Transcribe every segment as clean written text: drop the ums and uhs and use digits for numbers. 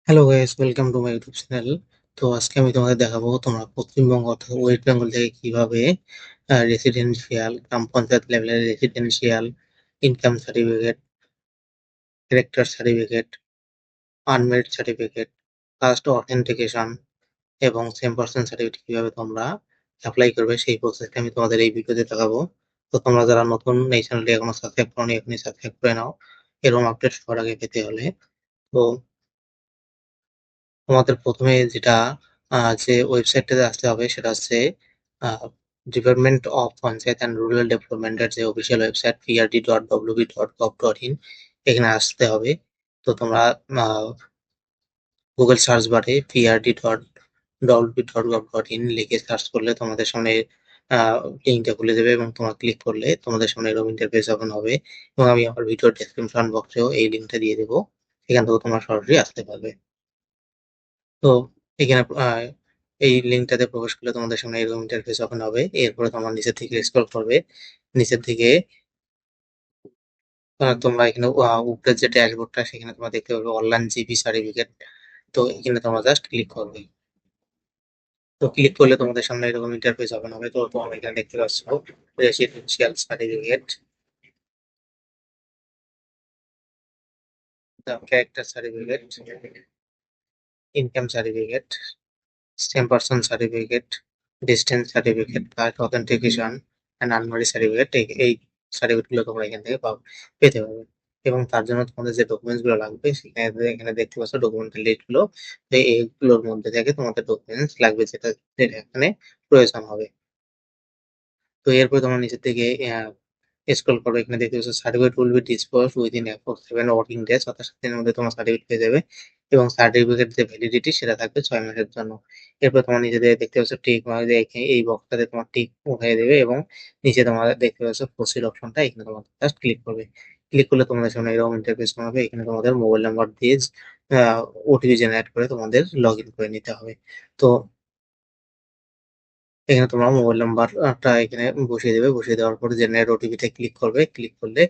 Hello guys, welcome to my YouTube channel. তো আজকে আমি তোমাদের দেখাবো তোমরা পশ্চিমবঙ্গ অর্থাৎ ওয়েস্ট বেঙ্গল থেকে কিভাবে রেসিডেন্সিয়াল গ্রাম পঞ্চায়েত লেভেলের residential income certificate, character certificate, unmarried certificate, caste authentication এবং সেম পার্সন সার্টিফিকেট কিভাবে তোমরা অ্যাপ্লাই করবে সেই প্রসেসটা আমি তোমাদের এই ভিডিওতে দেখাবো। তো তোমরা যারা নতুন এই চ্যানেলটি এখনো সাবস্ক্রাইব করোনি এখনই সাবস্ক্রাইব করে নাও এরকম আপডেট সবার আগে পেতে হলে। তো তোমাদের প্রথমে যেটা যে ওয়েবসাইটটাতে আসতে হবে সেটা হচ্ছে department of panchayat and rural ডেভেলপমেন্টের যে অফিসিয়াল ওয়েবসাইট prd.wb.gov.in, এখানে আসতে হবে। তো তোমরা গুগল সার্চ বারে prd.wb.gov.in লিখে সার্চ করলে তোমাদের সামনে লিঙ্কটা খুলে দেবে এবং তোমরা ক্লিক করলে তোমাদের সামনে এরকম ইন্টারফেস ওপেন হবে এবং আমি আমার ভিডিওর ডেসক্রিপশন বক্সেও এই লিঙ্কটা দিয়ে দেবো, সেখান থেকে তোমরা সরাসরি আসতে পারবে। তো এখানে এই লিঙ্কটাতে প্রবেশ করলে তোমাদের সামনে এরকম ইন্টারফেস ওপেন হবে। এরপরে তোমরা নিচের থেকে স্ক্রল করবে, নিচের দিকে তোমরা এখানে উপরের যে ড্যাশবোর্ডটা সেখানে তোমরা দেখতে পাবে অনলাইন জিপি সার্টিফিকেট। তো এখানে তোমরা জাস্ট ক্লিক করবে। তো ক্লিক করলে তোমাদের সামনে এরকম ইন্টারফেস ওপেন হবে। তো তোমরা এখানে দেখতে পাচ্ছ residential certificate, character certificate, income certificate, same person certificate, distance certificate, caste authentication and unmarried certificate, এই সার্টিফিকেটগুলো তোমরা এখান থেকে পেতে পারবে। এবং তার জন্য তোমাদের যে ডকুমেন্টসগুলো লাগবে সেখানে এখানে দেখতে পাচ্ছ ডকুমেন্টের লিস্টগুলো। তো এইগুলোর মধ্যে থেকে তোমাদের ডকুমেন্টস লাগবে যেটা যেটা এখানে প্রয়োজন হবে। তো এরপরে তোমরা নিচের থেকে স্ক্রল করবে, এখানে দেখতে পাচ্ছ certificate will be disposed within approx 7 working days, অর্থাৎ 7 দিনের মধ্যে তোমার সার্টিফিকেট পেয়ে যাবে এবং সার্টিফিকেট যে ভ্যালিডিটি সেটা থাকবে 6 মাসের জন্য। এরপর তোমার নিজেদের দেখতে পাচ্ছ টিক মার্ক, এই বক্সটাতে তোমার টিক উঠিয়ে দেবে এবং নিচে তোমার দেখতে পাচ্ছ প্রসিড অপশনটা, এখানে তোমার জাস্ট ক্লিক করবে। ক্লিক করলে তোমাদের সামনে এরকম ইন্টারফেস হবে। এখানে তোমাদের মোবাইল নাম্বার দিয়ে ওটিপি জেনারেট করে তোমাদের লগ ইন করে নিতে হবে। তো এখানে তোমার মোবাইল নাম্বারটা এখানে বসিয়ে দেবে, বসিয়ে দেওয়ার পরে জেনারেট ওটিপিতে ক্লিক করবে। ক্লিক করলে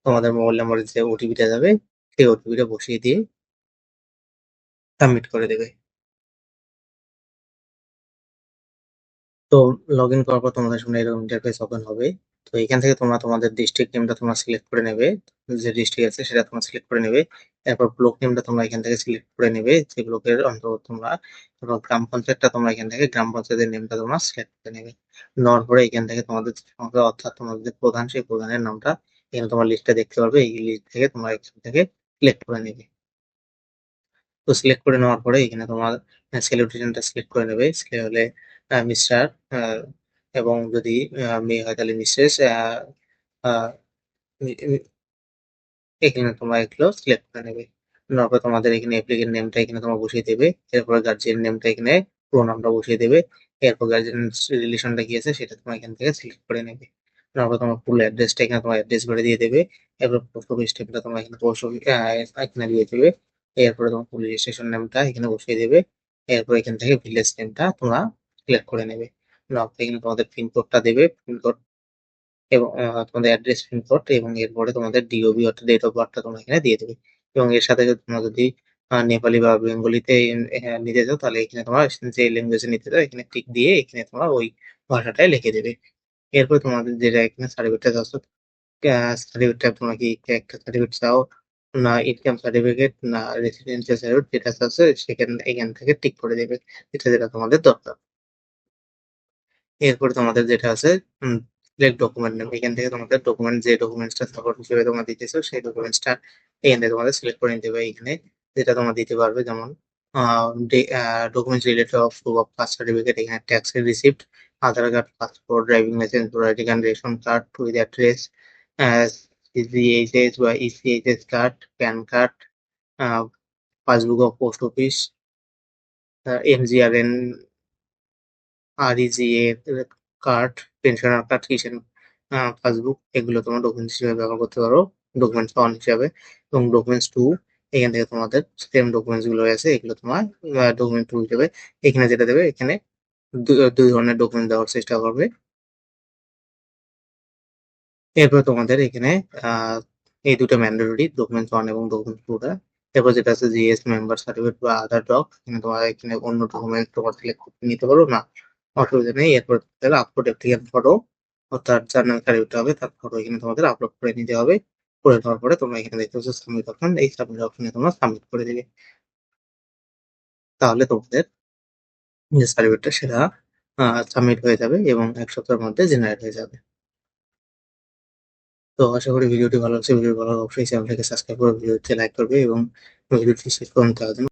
তোমাদের মোবাইল নাম্বারে যে ওটিপিটা যাবে সেই ওটিপিটা বসিয়ে দিয়ে সাবমিট করে দেবে। তো লগ ইন করার পর তোমাদের সামনে এরকম ইন্টারফেস ওপেন হবে। তো এখান থেকে তোমরা তোমাদের ডিস্ট্রিক্ট নেমটা তোমরা সিলেক্ট করে নেবে, যে ডিস্ট্রিক্ট আছে সেটা তোমরা সিলেক্ট করে নেবে। এরপর ব্লক নেমটা তোমরা এখান থেকে সিলেক্ট করে নেবে, যে ব্লকের অন্তর্গত তোমরা। তারপর গ্রাম পঞ্চায়েতটা তোমরা এখান থেকে গ্রাম পঞ্চায়েতের নেমটা তোমরা সিলেক্ট করে নেবে। নেওয়ার পরে এখান থেকে তোমাদের যে সংখ্যা, অর্থাৎ তোমাদের যে প্রধান সেই প্রধানের নামটা এখানে তোমার লিস্টটা দেখতে পারবে। এই লিস্ট থেকে তোমরা এখান থেকে সিলেক্ট করে নেবে। তো সিলেক্ট করে নেওয়ার পরে এখানে তোমার সেলিব্রেশনটা সিলেক্ট করে নেবে, ছেলে হলে মিস্টার, এবং যদি মেয়ে হয় তাহলে মিসেস। এখানে তোমরা এগুলো সিলেক্ট করে নেবে। নেওয়ার পর তোমাদের এখানে অ্যাপ্লিকেন্ট নেমটা এখানে তোমরা বসিয়ে দেবে। এরপরে গার্জিয়ান নেমটা এখানে পুরো নামটা বসিয়ে দেবে। এরপর গার্জিয়ান রিলেশনটা কি আছে সেটা তোমরা এখান থেকে সিলেক্ট করে নেবে। নেওয়ার পর তোমার ফুল অ্যাড্রেসটা এখানে তোমার অ্যাড্রেস ভরে দিয়ে দেবে। এরপর পোস্ট অফিস টেমটা তোমরা এখানে পোস্ট অফিস এখানে দিয়ে দেবে। এরপরে তোমার পুলিশ স্টেশন নেমটা এখানে বসিয়ে দেবে। এরপর এখান থেকে ভিলেজ নেমটা তোমরা সিলেক্ট করে নেবে। নেওয়ার পর এখানে তোমাদের পিনকোডটা দেবে, পিনকোড এবং তোমাদের অ্যাড্রেস পিনকোড এবং এরপরে তোমাদের ডিওবি অর্থাৎ ডেট অফ বার্থটা তোমরা এখানে দিয়ে দেবে। এবং এর সাথে তোমরা যদি নেপালি বা বেঙ্গলিতে নিতে চাও তাহলে এখানে তোমার যে ল্যাঙ্গুয়েজে নিতে চাও এখানে টিক দিয়ে এখানে তোমরা ওই ভাষাটাই লিখে দেবে। এরপর তোমাদের যেটা এখানে সার্টিফিকেটটা চাচ্ছ, সার্টিফিকেটটা তোমরা কি একটা সার্টিফিকেট চাও, না ইনকাম সার্টিফিকেট, না রেসিডেন্সিয়াল সার্টিফিকেট, যেটা চাচ্ছ সেখানে এখান থেকে টিক করে দেবে যেটা যেটা তোমাদের দরকার। এরপরে তোমাদের যেটা আছে সিলেক্ট ডকুমেন্ট নেম, এখান থেকে তোমাদের ডকুমেন্ট যে ডকুমেন্টসটা সাপোর্ট হিসেবে তোমরা দিতেছো সেই ডকুমেন্টসটা এখান থেকে তোমাদের সিলেক্ট করে নিতে হবে। এখানে যেটা তোমরা দিতে পারবে, যেমন documents related of proof of caste certificate, এখানে ট্যাক্সের receipt, Aadhaar card, passport, driving licence, voter ID card, ration card with address, CGHS বা ECHS card, PAN card, passbook of post office, MGNREGA card, pensioner card, Kisan passbook, এগুলো তোমার documents হিসেবে ব্যবহার করতে পারো documents one হিসাবে। এবং ডকুমেন্টস টু, এখান থেকে তোমাদের সেম ডকুমেন্টস গুলো আছে এগুলো তোমার ডকুমেন্ট টু হিসেবে এখানে যেটা দেবে, এখানে দুই ধরনের ডকুমেন্ট দেওয়ার চেষ্টা করবে। এরপর তোমাদের এখানে আহ এই দুটো ম্যান্ডেটরি ডকুমেন্টস ওয়ান এবং ডকুমেন্ট টুটা এরপর যেটা আছে জিএস মেম্বার সার্টিফিকেট বা আদার ডক, এখানে তোমার এখানে অন্য ডকুমেন্ট তোমার সিলেক্ট করতে নিতে পারো না, অসুবিধা নেই। এরপর তাহলে আপলোড অ্যাপ্লিকেন্ট ফটো, অর্থাৎ যার নামে সার্টিফিকেট হবে তার ফটো এখানে তোমাদের আপলোড করে নিতে হবে। করে দেওয়ার পরে তোমরা এখানে দেখতে পাচ্ছ সাবমিট অপশন, এই সাবমিট অপশনে তোমরা সাবমিট করে দিবে। তাহলে তোমাদের যে সার্টিফিকেটটা সেটা সাবমিট হয়ে যাবে এবং ১ সপ্তাহের মধ্যে জেনারেট হয়ে যাবে। তো আশা করি ভিডিওটি ভালো লাগছে। ভিডিওটি ভালো লাগলে অবশ্যই চ্যানেলটাকে সাবস্ক্রাইব করে ভিডিওতে লাইক করবে এবং ভিডিওটি শেষ পর্যন্ত দেখার জন্য